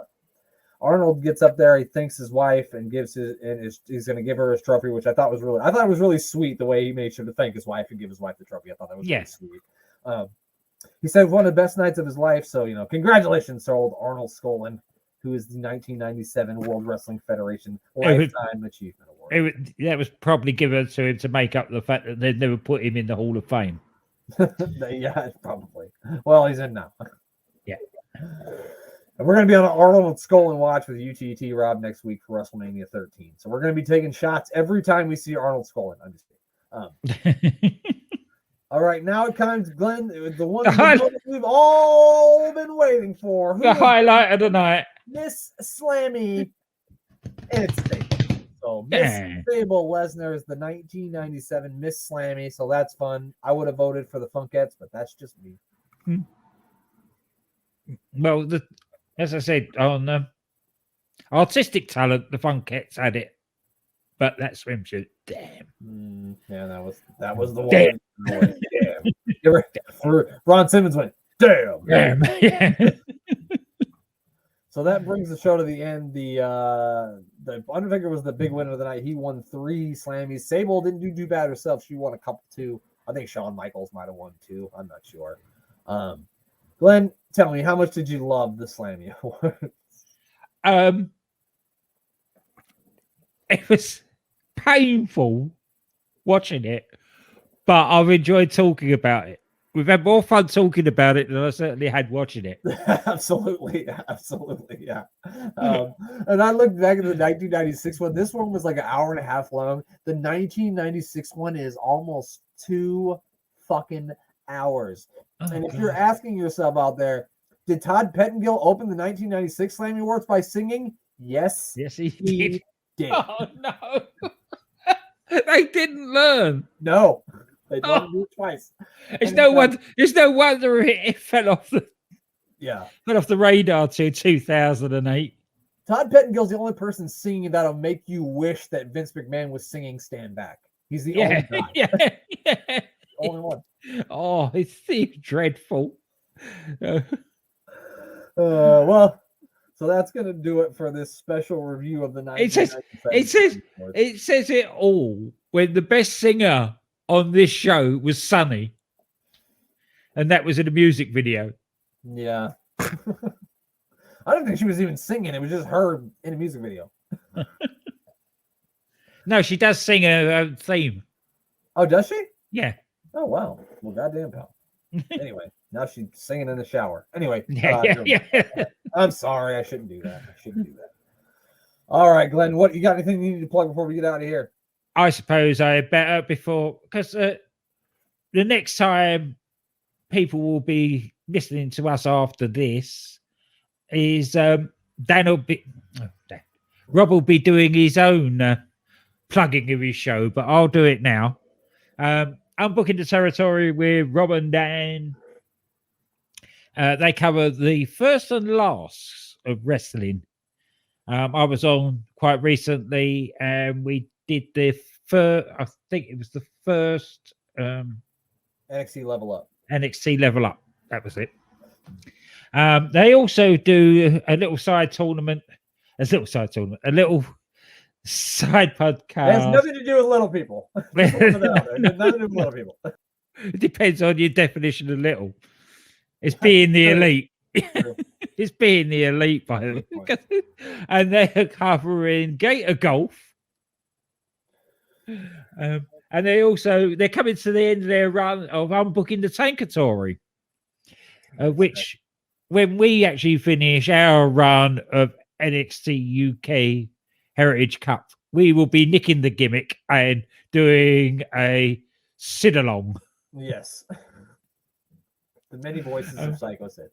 Arnold gets up there, he thanks his wife and he's going to give her his trophy, which I thought was really sweet the way he made sure to thank his wife and give his wife the trophy. I thought that was really sweet. He said it was one of the best nights of his life. So, congratulations to old Arnold Skolin, who is the 1997 World Wrestling Federation Lifetime Achievement Award. That was probably given to him to make up the fact that they'd never put him in the Hall of Fame. Yeah, probably. Well, he's in now. Yeah. And we're going to be on an Arnold Skolin watch with UTT Rob next week for WrestleMania 13. So we're going to be taking shots every time we see Arnold Skolin. I'm just kidding. All right, now it comes, Glenn, the one we've all been waiting for. The highlight of the night. Miss Slammy. And it's Sable. So Miss Sable Lesnar is the 1997 Miss Slammy. So that's fun. I would have voted for the Funkettes, but that's just me. Well, as I said, on artistic talent, the Funkettes had it. But that swimsuit, damn. Yeah, that was the one. Damn. Ron Simmons went, damn. Yeah. So that brings the show to the end. The Undertaker was the big winner of the night. He won 3 Slammies. Sable didn't do too bad herself. She won a couple too. I think Shawn Michaels might have won 2. I'm not sure. Glenn, tell me, how much did you love the Slammy Awards? It was painful watching it, but I've enjoyed talking about it. We've had more fun talking about it than I certainly had watching it. Absolutely, yeah. And I looked back at the 1996 one. This one was like an hour and a half long. The 1996 one is almost 2 fucking hours. And if you're asking yourself out there, did Todd Pettengill open the 1996 Slammy Awards by singing? Yes, he did. Oh no, they didn't learn. No, they didn't do it twice. It's no wonder it fell off the radar to 2008. Todd Pettengill's the only person singing that'll make you wish that Vince McMahon was singing "Stand Back." He's the only guy. Yeah. Only one. Oh, it's dreadful. Well. So that's going to do it for this special review of the 1997. It says it all when the best singer on this show was Sunny. And that was in a music video. Yeah. I don't think she was even singing. It was just her in a music video. No, she does sing her own theme. Oh, does she? Yeah. Oh, wow. Well, goddamn, pal. Anyway, now she's singing in the shower. Anyway, Yeah. I'm sorry. I shouldn't do that. All right, Glenn, what you got anything you need to plug before we get out of here? I suppose I better before, because the next time people will be listening to us after this is Rob will be doing his own plugging of his show, but I'll do it now. I'm booking the territory with Rob and Dan. They cover the first and last of wrestling. I was on quite recently, and we did the first. I think it was the first NXT Level Up. NXT Level Up. That was it. They also do a little side tournament. A little side podcast. It has nothing to do with little people. Nothing to do with little people. It depends on your definition of little. It's being the elite. It's being the elite, by the way. And they're covering Gator Golf. And they're coming to the end of their run of Unbooking the Tankatory, which when we actually finish our run of NXT UK Heritage Cup, we will be nicking the gimmick and doing a sit-along. Yes. The many voices of Psycho said.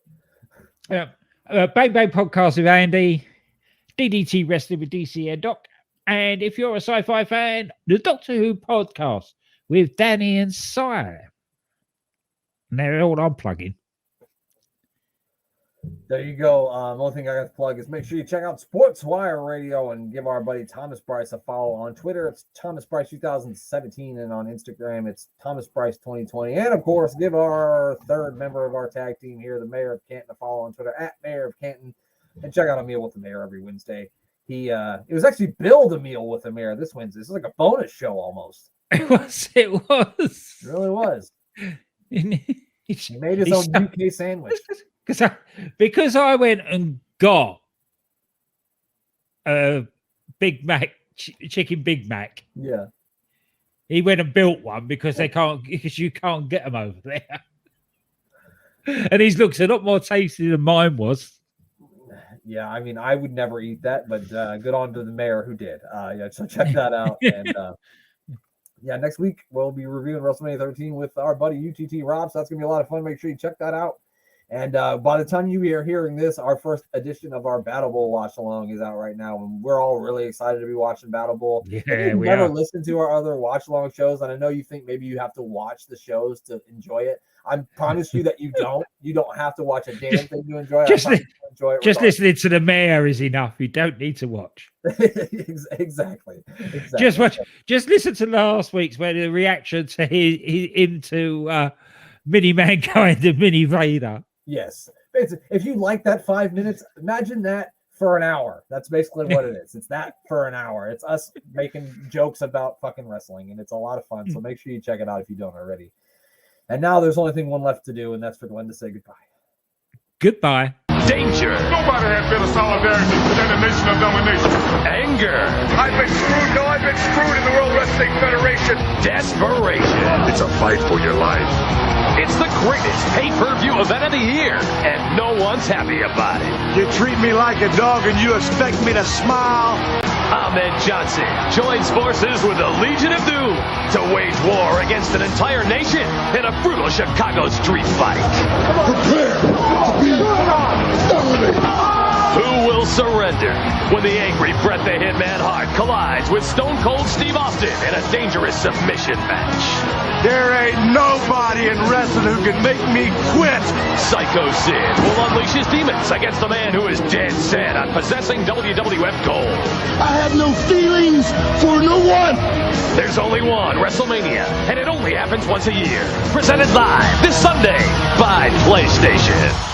Bang Bang Podcast with Andy, DDT Wrestling with DC and Doc, and if you're a sci-fi fan, the Doctor Who Podcast with Danny and Sire. And they're all I'm plugging. There you go. Only thing I got to plug is make sure you check out Sports Wire Radio and give our buddy Thomas Bryce a follow on Twitter. It's Thomas Bryce 2017, and on Instagram it's Thomas Bryce 2020. And of course, give our third member of our tag team here, the Mayor of Canton, a follow on Twitter at Mayor of Canton, and check out A Meal with the Mayor every Wednesday. It was actually billed A Meal with the Mayor this Wednesday. This is like a bonus show almost. It was. It really was. He made his own UK sandwich. Because I went and got a Big Mac, chicken Big Mac. Yeah. He went and built one because you can't get them over there. And his looks a lot more tasty than mine was. Yeah, I mean, I would never eat that, but good on to the Mayor who did. So check that out. And next week we'll be reviewing WrestleMania 13 with our buddy UTT Rob. So that's gonna be a lot of fun. Make sure you check that out. And by the time you are hearing this, our first edition of our Battle Bowl watch along is out right now, and we're all really excited to be watching Battle Bowl. Yeah, we never listened to our other watch along shows, and I know you think maybe you have to watch the shows to enjoy it. I promise you that you don't. You don't have to watch a damn thing to enjoy it. Just listening to the Mayor is enough. You don't need to watch. Exactly. Just listen to last week's where the reaction to him to Mini Man going to Mini Vader. Yes. If you like that 5 minutes, imagine that for an hour. That's basically what it is. It's that for an hour. It's us making jokes about fucking wrestling, and it's a lot of fun. So make sure you check it out if you don't already. And now there's only one left to do, and that's for Glenn to say goodbye. Goodbye. Danger. Nobody had better solidarity than the Nation of Domination. Anger. I've been screwed. No, I've been screwed in the World Wrestling Federation. Desperation. It's a fight for your life. It's the greatest pay-per-view event of the year, and no one's happy about it. You treat me like a dog and you expect me to smile? Ahmed Johnson joins forces with the Legion of Doom to wage war against an entire nation in a brutal Chicago street fight. Prepare to be dominated. Who will surrender when the angry Bret the Hitman Hart collides with Stone Cold Steve Austin in a dangerous submission match? There ain't nobody in wrestling who can make me quit. Psycho Sid will unleash his demons against a man who is dead set on possessing WWF gold. I have no feelings for no one. There's only one WrestleMania, and it only happens once a year. Presented live this Sunday by PlayStation.